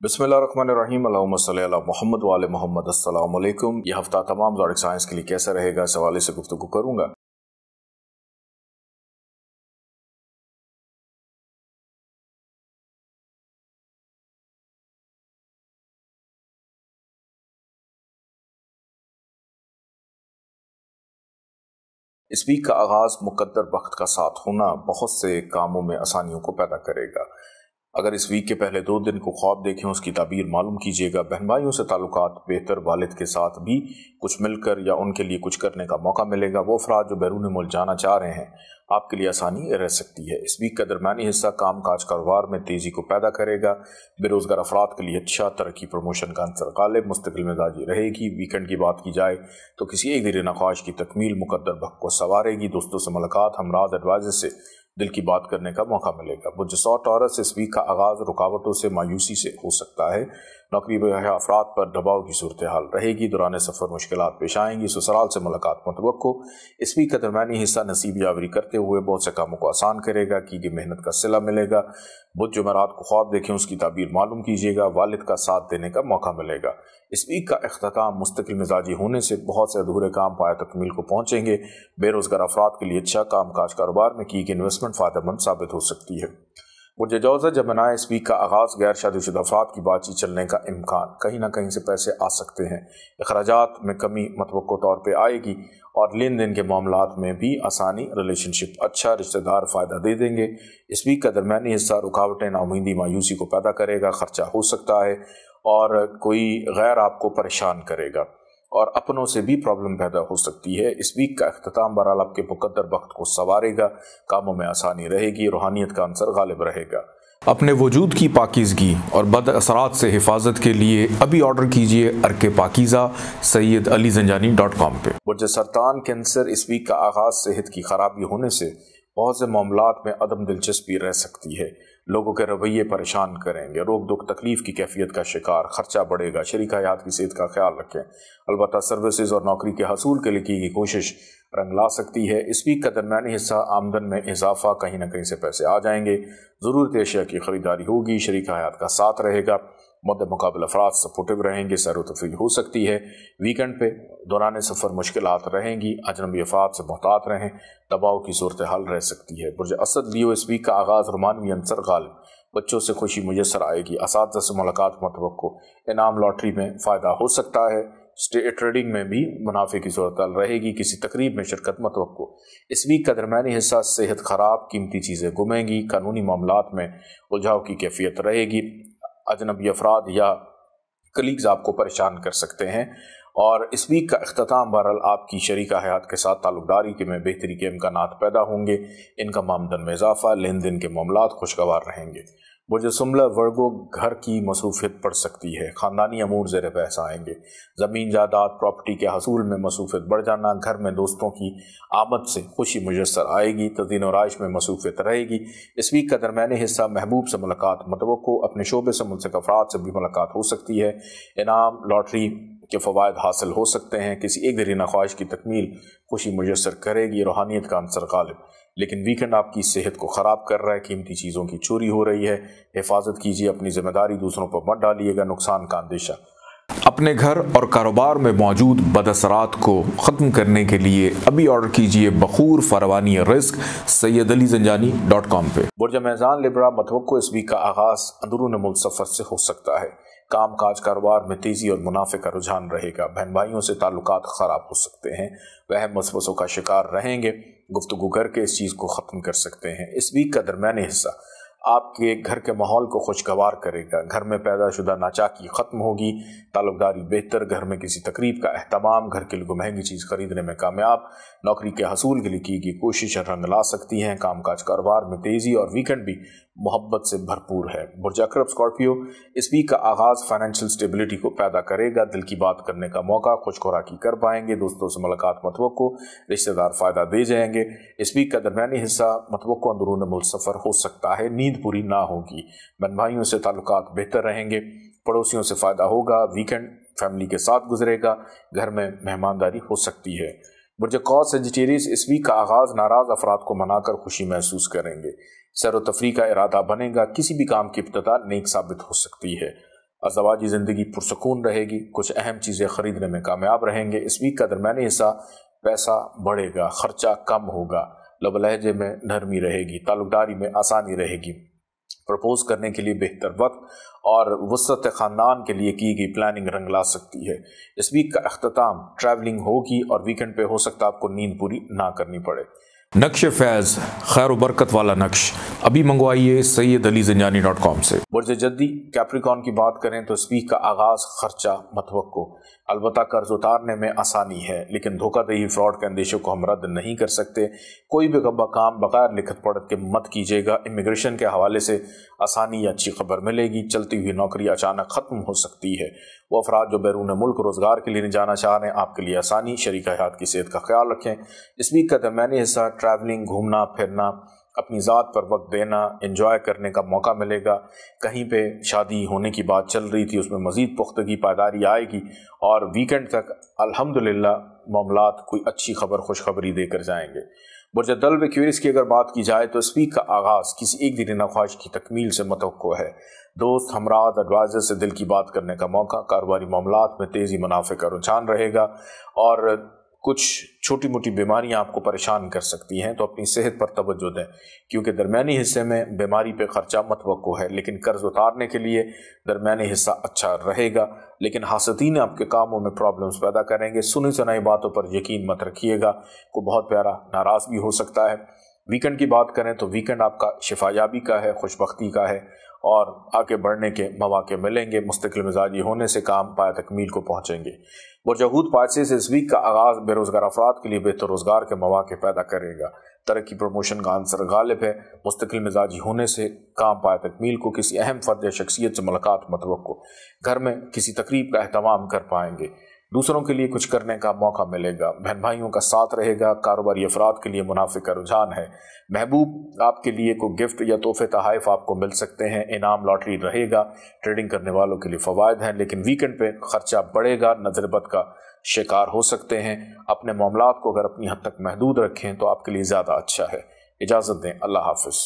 बिस्मिल्लाहिर्रहमानिर्रहीम अल्लाहुम्मा सल्ली अला मुहम्मद व आले मोहम्मद। अस्सलाम वालेकुम। यह हफ्ता तमाम ज़ोडिक साइंस के लिए कैसा रहेगा इस हवाले से गुफ्तगू करूंगा। इस वीक का आगाज़ मुकद्दर वक्त का साथ होना बहुत से कामों में आसानियों को पैदा करेगा। अगर इस वीक के पहले 2 दिन को ख्वाब देखें, उसकी ताबीर मालूम कीजिएगा। बहन भाइयों से ताल्लुकात बेहतर, वालिद के साथ भी कुछ मिलकर या उनके लिए कुछ करने का मौका मिलेगा। वो अफराद जो बैरून मुल्क जाना चाह रहे हैं, आपके लिए आसानी रह सकती है। इस वीक का दरमियानी हिस्सा काम काज कारोबार में तेज़ी को पैदा करेगा। बेरोज़गार अफराद के लिए अच्छा, तरक्की प्रमोशन का अंसर गालिब, मुस्तकिल मिजाजी रहेगी। वीकेंड की बात की जाए तो किसी एक दिल नख्वाश की तकमील मुकद्दर वक्त को संवारेगी। दोस्तों से मुलाकात, हमराज एडवाइजर से दिल की बात करने का मौका मिलेगा। बुर्ज सौ टॉरस, इस वीक का आगाज़ रुकावटों से, मायूसी से हो सकता है। नौकरी में अफराद पर दबाव की सूरत हाल रहेगी। दौरान सफ़र मुश्किलात पेश आएंगी। ससुराल से मुलाकात मुतवक्को। इस वीक का दरमियानी हिस्सा नसीब यावरी करते हुए बहुत से कामों को आसान करेगा कि मेहनत का सिला मिलेगा। बुध जुमेरात को ख्वाब देखें, उसकी ताबीर मालूम कीजिएगा। वालिद का साथ देने का मौका मिलेगा। इस वीक का इख्तिताम मुस्तकिल मिजाजी होने से बहुत से अधूरे काम पाया तकमील को पहुंचेंगे। बेरोजगार अफराद के लिए अच्छा, काम काज कारोबार में की गई इन्वेस्टमेंट फ़ायदेमंद साबित हो सकती है। बुर्ज जौज़ा, जब बनाए इस वीक का आगाज़ गैर शादीशुदा अफराद की बातचीत चलने का इम्कान, कहीं ना कहीं से पैसे आ सकते हैं। अखराजात में कमी मतवक्को तौर पर आएगी और लेन देन के मामलात में भी आसानी। रिलेशनशिप अच्छा, रिश्तेदार फ़ायदा दे देंगे। इस वीक का दरमियानी हिस्सा रुकावटें, नाउमीदी, मायूसी को पैदा करेगा। खर्चा हो सकता है और कोई गैर आपको परेशान करेगा और अपनों से भी प्रॉब्लम पैदा हो सकती है। इस वीक का अख्तिताम बहरहाल आपके मुकद्दर वक्त को संवारेगा। कामों में आसानी रहेगी। रूहानियत का अंसर गालिब रहेगा। अपने वजूद की पाकीज़गी और बद असरात से हिफाजत के लिए अभी ऑर्डर कीजिए अर्के पाकीज़ा SayyidAliZanjani.com पे। बुर्ज सरतान, कैंसर, इस वीक का आगाज़ सेहत की खराबी होने से बहुत से मामलात में अदम दिलचस्पी रह सकती है। लोगों के रवैये परेशान करेंगे। रोक दुख तकलीफ की कैफियत का शिकार, खर्चा बढ़ेगा। शरीक हयात की सेहत का ख्याल रखें। अलबत्ता सर्विसेज और नौकरी के हसूल के लिए की गई कोशिश रंग ला सकती है। इस वीक का दरमियानी हिस्सा आमदन में इजाफा, कहीं ना कहीं से पैसे आ जाएंगे। ज़रूरत अशिया की खरीदारी होगी। शरीक हयात का साथ रहेगा। मुद्दे मुकाबले अफराद सपोर्टिव रहेंगे। सैर व तफरीह हो सकती है। वीकेंड पे दौरान सफ़र मुश्किलात रहेंगी। अजनबी अफराद से मोहतात रहें। दबाव की सूरत हाल रह सकती है। बुर्ज असद, लियो, इस वीक का आगाज़ रुमानवी अंसर गालिब, बच्चों से खुशी मुयसर आएगी। असातिज़ा से मुलाकात मुतवक्को। इनाम लॉटरी में फ़ायदा हो सकता है। ट्रेडिंग में भी मुनाफे की सूरत हाल रहेगी। किसी तकरीब में शिरकत मुतवक्को। इस वीक का दरमियानी हिस्सा सेहत खराब, कीमती चीज़ें गुमेंगी। कानूनी मामलात में उलझाव की कैफियत रहेगी। अजनबी अफराद या कलीग्स आपको परेशान कर सकते हैं। और इस वीक का इख्तिताम बहरहाल आपकी शरीका हयात के साथ ताल्लुकदारी के में बेहतरी के इम्कानात पैदा होंगे। इनकम आमदन में इजाफा, लेन देन के मामलात खुशगवार रहेंगे। बुर्ज सुमला, वर्गो, घर की मसरूफियत बढ़ सकती है। ख़ानदानी अमूर ज़ेर बहस आएंगे। ज़मीन जायदाद प्रॉपर्टी के हसूल में मसरूफियत बढ़ जाना। घर में दोस्तों की आमद से खुशी मुयस्सर आएगी। तज़ीन और आइश में मसरूफियत रहेगी। इस वीक का दरमियानी हिस्सा महबूब से मुलाकात मुतवक्को। अपने शोबे से मुल्क अफराद से भी मुलाकात हो सकती है। इनाम लॉटरी के फ़वायद हासिल हो सकते हैं। किसी एक दिली ख्वाहिश की तकमील खुशी मुयस्सर करेगी। रूहानियत का अंसर गालिब। लेकिन वीकेंड आपकी सेहत को ख़राब कर रहा है। कीमती चीज़ों की चोरी हो रही है। हिफाजत कीजिए। अपनी जिम्मेदारी दूसरों पर मत डालिएगा। नुकसान का अंदेशा। अपने घर और कारोबार में मौजूद बदअसरात को ख़त्म करने के लिए अभी ऑर्डर कीजिए बखूर फरवानी रिस्क SayyidAliZanjani.com पे। बुर्ज मेज़ान, लिब्रा, मतवक्को, इस वीक का आगाज़ अंदरून मुल्क सफ़र से हो सकता है। काम काज कारोबार में तेज़ी और मुनाफे का रुझान रहेगा। बहन भाइयों से ताल्लुकात ख़राब हो सकते हैं। वह वसवसों का शिकार रहेंगे। गुफ्तगू करके इस चीज़ को ख़त्म कर सकते हैं। इस वीक का दरमियानी हिस्सा आपके घर के माहौल को खुशगवार करेगा। घर में पैदाशुदा नाचाकी ख़त्म होगी। ताल्लुकदारी बेहतर। घर में किसी तकरीब का अहतमाम। घर के लिए महंगी चीज़ खरीदने में कामयाब। नौकरी के हसूल के लिए की गई कोशिश रंग ला सकती हैं। काम काज कारोबार में तेज़ी और वीकेंड भी मोहब्बत से भरपूर है। बुर्ज अकरब, स्कॉर्पियो, इस वीक का आगाज़ फाइनेंशियल स्टेबिलिटी को पैदा करेगा। दिल की बात करने का मौका, खुश खुराकी कर पाएंगे। दोस्तों से मुलाकात मुतवक्को। रिश्तेदार फ़ायदा दे जाएंगे। इस वीक का दरमियानी हिस्सा मुतवक्को अंदरून मुल्क सफ़र हो सकता है। नींद पूरी ना होगी। बहन भाइयों से ताल्लुकात बेहतर रहेंगे। पड़ोसियों से फ़ायदा होगा। वीकेंड फैमिली के साथ गुजरेगा। घर में मेहमानदारी हो सकती है। बुर्ज कौस, सजिटेरियस, इस वीक का आगाज़ नाराज़ अफराद को मनाकर खुशी महसूस करेंगे। सैर व तफरीह का इरादा बनेगा। किसी भी काम की इब्तिदा नेक साबित हो सकती है। ازدواجی زندگی پرسکون رہے گی، کچھ اہم چیزیں خریدنے میں کامیاب رہیں گے۔ اس ویک کا درمیانی حصہ پیسہ بڑھے گا، خرچہ کم ہوگا، لب و لہجے میں نرمی رہے گی، تعلق داری میں آسانی رہے گی، پرپوز کرنے کے لیے بہتر وقت اور وسعت خاندان کے لیے کی گئی پلاننگ رنگ لا سکتی ہے۔ اس ویک کا اختتام ٹریولنگ ہوگی اور ویکنڈ پہ ہو سکتا ہے آپ کو نیند پوری نہ کرنی پڑے۔ نقش فیض، خیر و برکت والا نقش ابھی منگوائیے SayyedAliZanjani.com سے۔ برج جدی کیپریکون کی بات کریں تو اس ویک کا آغاز خرچہ متوقع، البتہ قرض اتارنے میں آسانی ہے، لیکن دھوکہ دہی فراڈ کے اندیشوں کو ہم رد نہیں کر سکتے۔ کوئی بھی کام بغیر لکھت پڑھت کے مت کیجیے گا۔ امیگریشن کے حوالے سے آسانی یا اچھی خبر ملے گی۔ چلتی ہوئی نوکری اچانک ختم ہو سکتی ہے۔ وہ افراد جو بیرون ملک روزگار کے لیے جانا چاہ رہے ہیں، آپ کے لیے آسانی۔ شریک حیات کی صحت کا خیال رکھیں۔ اس ویک کا درمیانی حصہ ٹریولنگ، گھومنا پھرنا، اپنی ذات پر وقت دینا، انجوائے کرنے کا موقع ملے گا۔ کہیں پہ شادی ہونے کی بات چل رہی تھی، اس میں مزید پختگی پائیداری آئے گی اور ویکنڈ تک الحمدللہ معاملات کوئی اچھی خبر، خوشخبری دے کر جائیں گے۔ برج دلو ایکویریس کی اگر بات کی جائے تو اس ویک کا آغاز کسی ایک دینہ خواہش کی تکمیل سے متوقع ہے۔ دوست، ہمراہ، ایڈوائزر سے دل کی بات کرنے کا موقع، کاروباری معاملات میں تیزی، منافع کا رجحان رہے گا اور کچھ چھوٹی موٹی بیماریاں آپ کو پریشان کر سکتی ہیں، تو اپنی صحت پر توجہ دیں کیونکہ درمیانی حصے میں بیماری پہ خرچہ متوقع ہے، لیکن قرض اتارنے کے لیے درمیانی حصہ اچھا رہے گا، لیکن حاسدین آپ کے کاموں میں پرابلمز پیدا کریں گے۔ سنی سنائی باتوں پر یقین مت رکھیے گا، کوئی بہت پیارا ناراض بھی ہو سکتا ہے۔ ویکنڈ کی بات کریں تو ویکنڈ آپ کا شفا یابی کا ہے، خوشبختی کا ہے اور آگے بڑھنے کے مواقع ملیں گے۔ مستقل مزاجی ہونے سے کام پایہ تکمیل کو پہنچیں گے۔ برج حوت پائسے سے اس ویک کا آغاز بے روزگار افراد کے لیے بہتر روزگار کے مواقع پیدا کرے گا۔ ترقی، پروموشن کا عنصر غالب ہے۔ مستقل مزاجی ہونے سے کام پایہ تکمیل کو، کسی اہم فرد یا شخصیت سے ملاقات متوقع، گھر میں کسی تقریب کا اہتمام کر پائیں گے، دوسروں کے لیے کچھ کرنے کا موقع ملے گا، بہن بھائیوں کا ساتھ رہے گا، کاروباری افراد کے لیے منافع کا رجحان ہے، محبوب آپ کے لیے کوئی گفٹ یا تحفے تحائف آپ کو مل سکتے ہیں، انعام لاٹری رہے گا، ٹریڈنگ کرنے والوں کے لیے فوائد ہیں، لیکن ویکنڈ پہ خرچہ بڑھے گا، نظر بد کا شکار ہو سکتے ہیں۔ اپنے معاملات کو اگر اپنی حد تک محدود رکھیں تو آپ کے لیے زیادہ اچھا ہے۔ اجازت دیں، اللہ حافظ۔